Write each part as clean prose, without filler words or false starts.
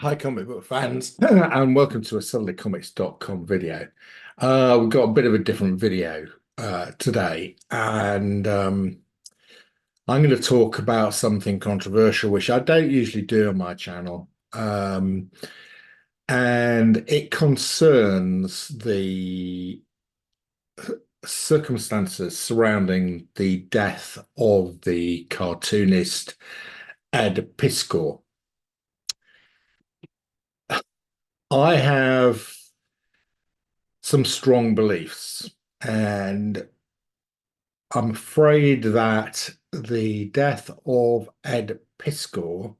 Hi, comic book fans, and welcome to a SutherlyComics.com video. We've got a bit of a different video today, and I'm going to talk about something controversial, which I don't usually do on my channel. And it concerns the circumstances surrounding the death of the cartoonist Ed Piskor. I have some strong beliefs, and I'm afraid that the death of Ed Piskor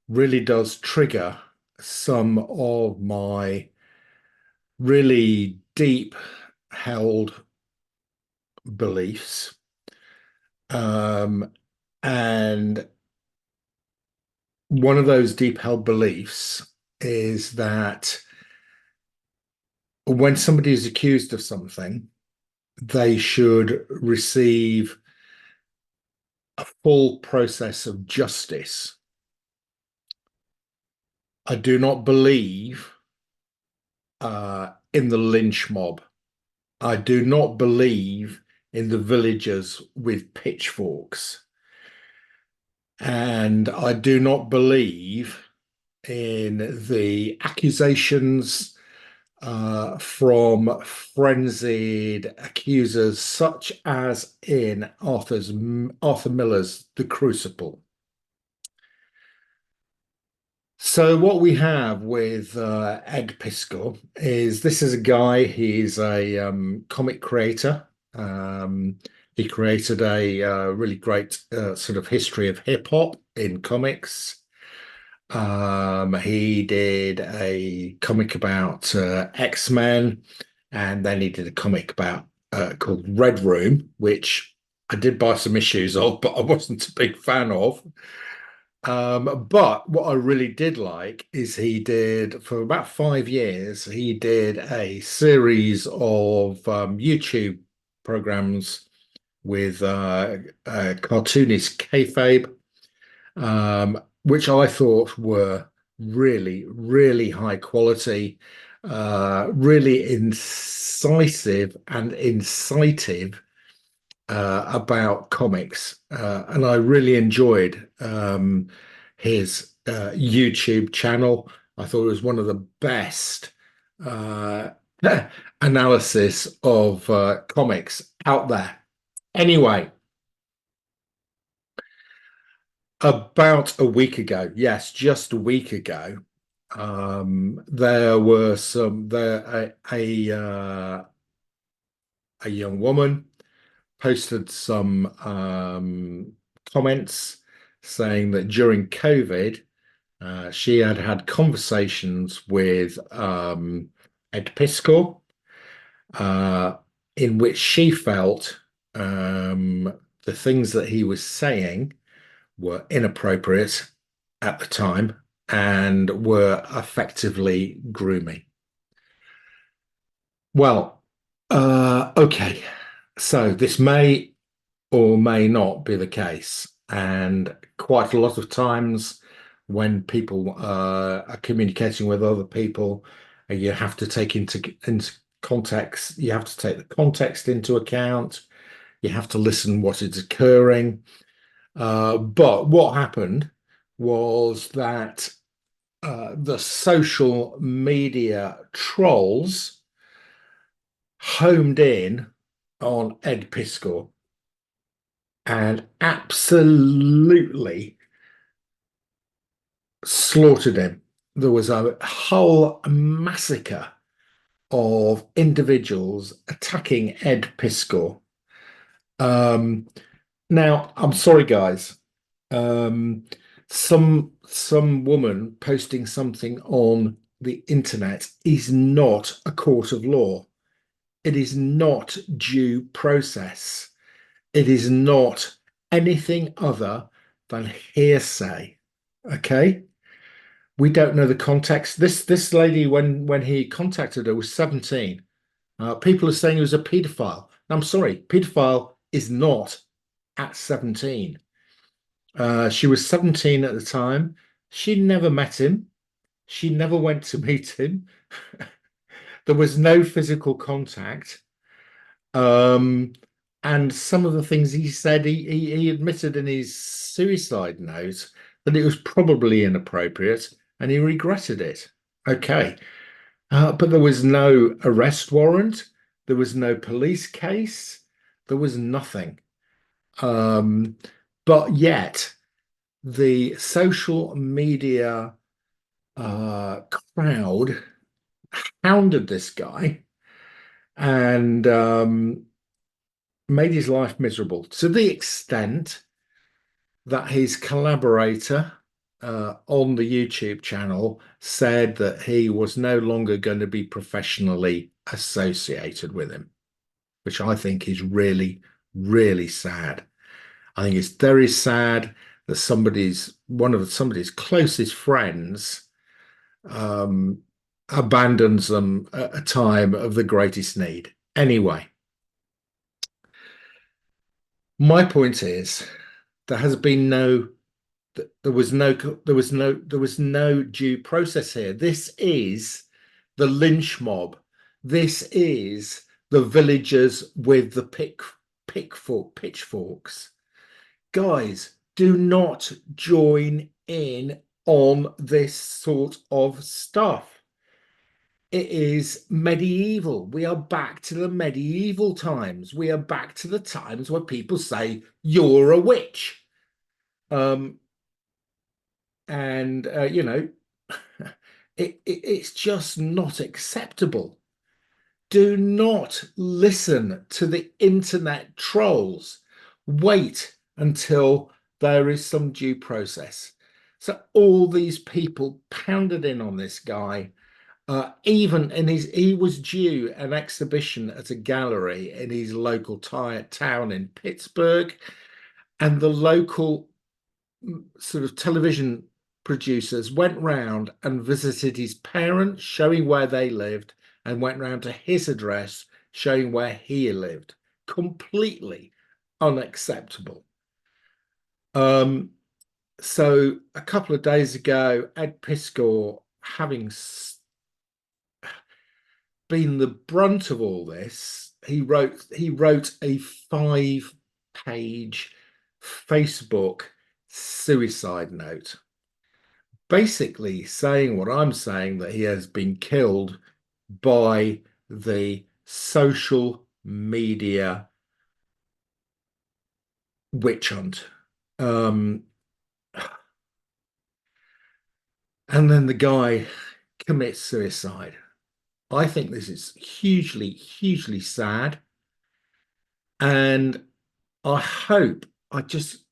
really does trigger some of my really deep held beliefs. Um, and one of those deep held beliefs is that when somebody is accused of something, they should receive a full process of justice. I do not believe in the lynch mob. I do not believe in the villagers with pitchforks. And I do not believe in the accusations from frenzied accusers, such as in Arthur Miller's The Crucible. So what we have with Ed Piskor is this is a guy, he's a comic creator. He created a really great sort of history of hip hop in comics. He did a comic about X-Men, and then he did a comic about called Red Room, which I did buy some issues of, but I wasn't a big fan of. But what I really did like is he did, for about 5 years, he did a series of YouTube programs with cartoonist kayfabe, which I thought were really, really high quality, really incisive and incitive about comics, and I really enjoyed his YouTube channel. I thought it was one of the best uh, analysis of comics out there. Anyway, about a week ago, yes, just a week ago, there were some there a young woman posted some comments saying that during COVID, she had had conversations with Ed Piskor, uh, in which she felt the things that he was saying were inappropriate at the time and were effectively grooming. Well, okay. So this may or may not be the case. And quite a lot of times when people are communicating with other people, you have to take into context, you have to take the context into account, you have to listen what is occurring. But what happened was that the social media trolls homed in on Ed Piskor and absolutely slaughtered him. There was a whole massacre of individuals attacking Ed Piskor. Um, Now, I'm sorry, guys. Um, some woman posting something on the internet is not a court of law. It is not due process. It is not anything other than hearsay. Okay? We don't know the context. This lady, when he contacted her, was 17. People are saying he was a paedophile. I'm sorry, paedophile is not at 17. She was 17 at the time. She never met him. She never went to meet him. There was no physical contact. Um, and some of the things he said, he admitted in his suicide note that it was probably inappropriate and he regretted it. Okay. But there was no arrest warrant. There was no police case. There was nothing. Um, but yet the social media crowd hounded this guy and made his life miserable to the extent that his collaborator on the YouTube channel said that he was no longer going to be professionally associated with him, which I think is really, really sad. I think it's very sad that somebody's closest friends um, abandons them at a time of the greatest need. Anyway, my point is there has been no there was no due process here. This is the lynch mob. This is the villagers with the pitchforks. Guys, do not join in on this sort of stuff. It is medieval. We are back to the medieval times. We are back to the times where people say you're a witch. Um, and it's just not acceptable. Do not listen to the internet trolls. Wait until there is some due process. So all these people pounded in on this guy. Even in he was due an exhibition at a gallery in his local town in Pittsburgh, and the local sort of television producers went round and visited his parents, showing where they lived, and went round to his address, showing where he lived. Completely unacceptable. So a couple of days ago, Ed Piskor, having been the brunt of all this, he wrote a 5-page Facebook suicide note, basically saying what I'm saying, that he has been killed by the social media witch hunt. Um, and then the guy commits suicide. I think this is hugely, hugely sad. And I hope, I just,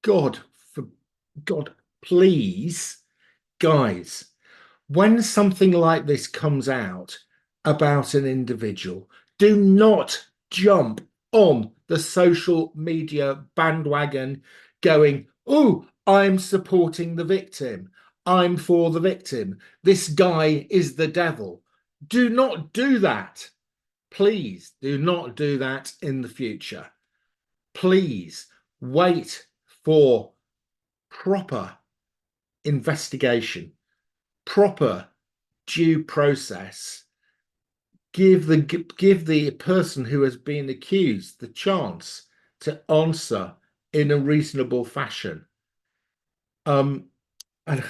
God, for God, please, guys, when something like this comes out about an individual, do not jump on the social media bandwagon going, oh, I'm supporting the victim. I'm for the victim. This guy is the devil. Do not do that. Please do not do that in the future. Please wait for proper investigation, proper due process. Give the person who has been accused the chance to answer in a reasonable fashion. Um, and,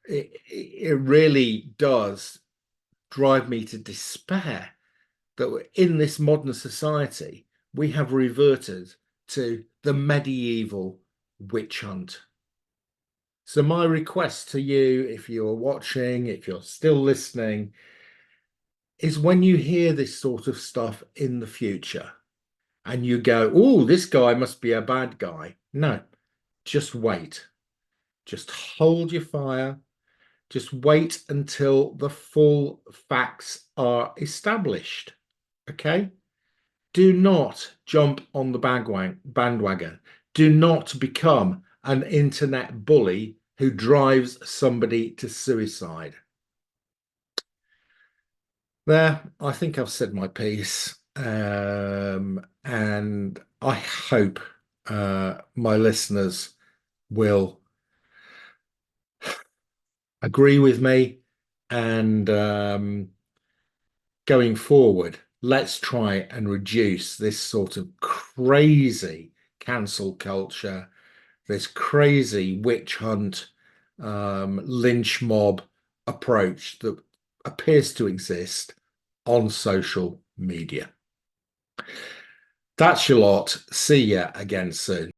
it really does drive me to despair that in this modern society we have reverted to the medieval witch hunt. So my request to you, if you're watching, if you're still listening, is when you hear this sort of stuff in the future and you go, oh, this guy must be a bad guy. No, just wait. Just hold your fire. Just wait until the full facts are established. Okay? Do not jump on the bandwagon. Do not become an internet bully who drives somebody to suicide. There, I think I've said my piece. And I hope my listeners will agree with me, and going forward, let's try and reduce this sort of crazy cancel culture, this crazy witch hunt, lynch mob approach that appears to exist on social media. That's your lot. See ya again soon.